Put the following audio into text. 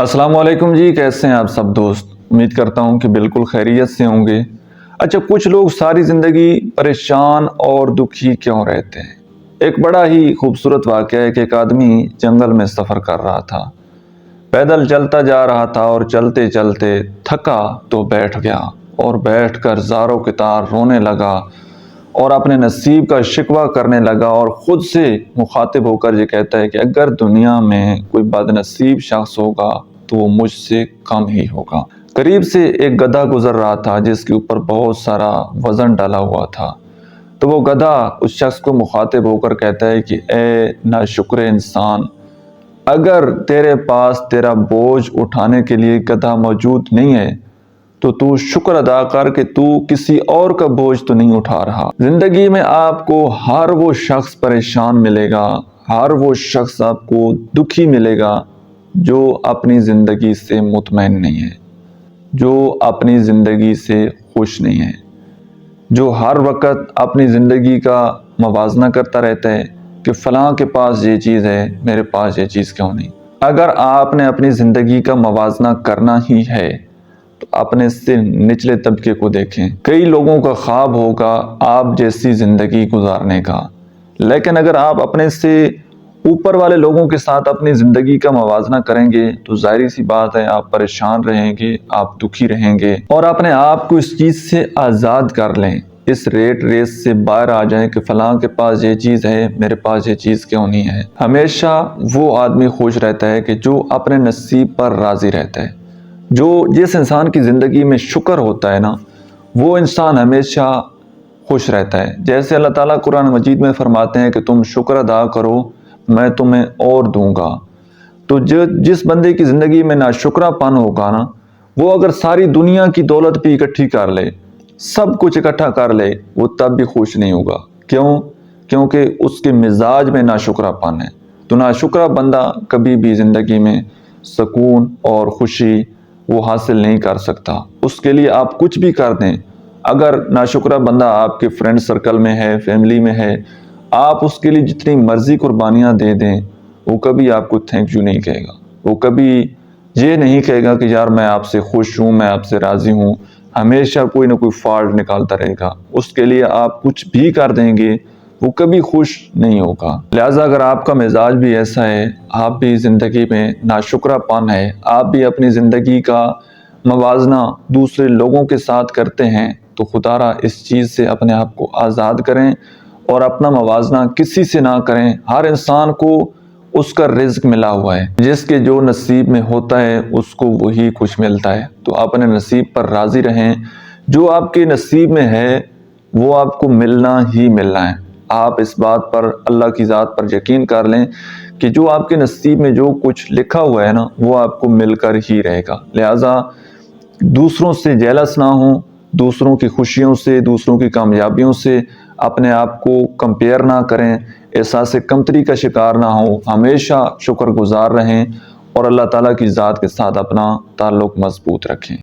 अस्सलाम वालेकुम जी, कैसे हैं आप सब दोस्त। उम्मीद करता हूं कि बिल्कुल खैरियत से होंगे। अच्छा, कुछ लोग सारी ज़िंदगी परेशान और दुखी क्यों रहते हैं। एक बड़ा ही खूबसूरत वाक़या है कि एक आदमी जंगल में सफ़र कर रहा था। पैदल चलता जा रहा था और चलते चलते थका तो बैठ गया और बैठकर ज़ारों की तार रोने लगा और अपने नसीब का शिकवा करने लगा और ख़ुद से मुखातिब होकर ये कहता है कि अगर दुनिया में कोई बदनसीब शख्स होगा तो वो मुझसे कम ही होगा। करीब से एक गधा गुजर रहा था जिसके ऊपर बहुत सारा वज़न डाला हुआ था। तो वो गधा उस शख्स को मुखातिब होकर कहता है कि ए नाशुक्र इंसान, अगर तेरे पास तेरा बोझ उठाने के लिए गधा मौजूद नहीं है तो तू शुक्र अदा कर कि तू किसी और का बोझ तो नहीं उठा रहा। जिंदगी में आपको हर वो शख्स परेशान मिलेगा, हर वो शख्स आपको दुखी मिलेगा जो अपनी ज़िंदगी से मुतमईन नहीं है, जो अपनी ज़िंदगी से खुश नहीं है, जो हर वक्त अपनी ज़िंदगी का मवाजना करता रहता है कि फ़लाँ के पास ये चीज़ है, मेरे पास ये चीज़ क्यों नहीं। अगर आपने अपनी ज़िंदगी का मवाजना करना ही है तो अपने से निचले तबके को देखें। कई लोगों का ख्वाब होगा आप जैसी ज़िंदगी गुजारने का, लेकिन अगर आप अपने से ऊपर वाले लोगों के साथ अपनी ज़िंदगी का मवाजना करेंगे तो जाहिर सी बात है आप परेशान रहेंगे, आप दुखी रहेंगे और अपने आप को इस चीज़ से आज़ाद कर लें, इस रेट रेस से बाहर आ जाएं कि फ़लाँ के पास ये चीज़ है, मेरे पास ये चीज़ क्यों नहीं है। हमेशा वो आदमी खुश रहता है कि जो अपने नसीब पर राज़ी रहता है। जो जिस इंसान की ज़िंदगी में शुक्र होता है ना, वो इंसान हमेशा खुश रहता है। जैसे अल्लाह ताला कुरान मजीद में फरमाते हैं कि तुम शुक्र अदा करो मैं तुम्हें और दूंगा। तो जिस बंदे की ज़िंदगी में नाशुक्रापन होगा ना, वो अगर सारी दुनिया की दौलत भी इकट्ठी कर ले, सब कुछ इकट्ठा कर ले, वो तब भी खुश नहीं होगा। क्यों? क्योंकि उसके मिजाज में नाशुक्रापन है। तो नाशुक्रा बंदा कभी भी ज़िंदगी में सुकून और खुशी वो हासिल नहीं कर सकता। उसके लिए आप कुछ भी कर दें, अगर नाशुक्रा बंदा आपके फ्रेंड सर्कल में है, फैमिली में है, आप उसके लिए जितनी मर्जी कुर्बानियाँ दे दें, वो कभी आपको थैंक यू नहीं कहेगा। वो कभी ये नहीं कहेगा कि यार मैं आपसे खुश हूँ, मैं आपसे राज़ी हूँ। हमेशा कोई ना कोई फॉल्ट निकालता रहेगा। उसके लिए आप कुछ भी कर देंगे, वो कभी खुश नहीं होगा। लिहाजा अगर आपका मिजाज भी ऐसा है, आप भी ज़िंदगी में नाशुक्रापन है, आप भी अपनी ज़िंदगी का मवाजना दूसरे लोगों के साथ करते हैं, तो खुदारा इस चीज़ से अपने आप को आज़ाद करें और अपना मवाजना किसी से ना करें। हर इंसान को उसका रिज़्क मिला हुआ है, जिसके जो नसीब में होता है उसको वही कुछ मिलता है। तो अपने नसीब पर राज़ी रहें। जो आपके नसीब में है वो आपको मिलना ही मिलना है। आप इस बात पर, अल्लाह की ज़ात पर यकीन कर लें कि जो आपके नसीब में जो कुछ लिखा हुआ है ना, वो आपको मिलकर ही रहेगा। लिहाजा दूसरों से जेलस ना हो, दूसरों की खुशियों से, दूसरों की कामयाबियों से अपने आप को कंपेयर ना करें, एहसास कमतरी का शिकार ना हो। हमेशा शुक्रगुजार रहें और अल्लाह ताला की ज़ात के साथ अपना ताल्लुक़ मज़बूत रखें।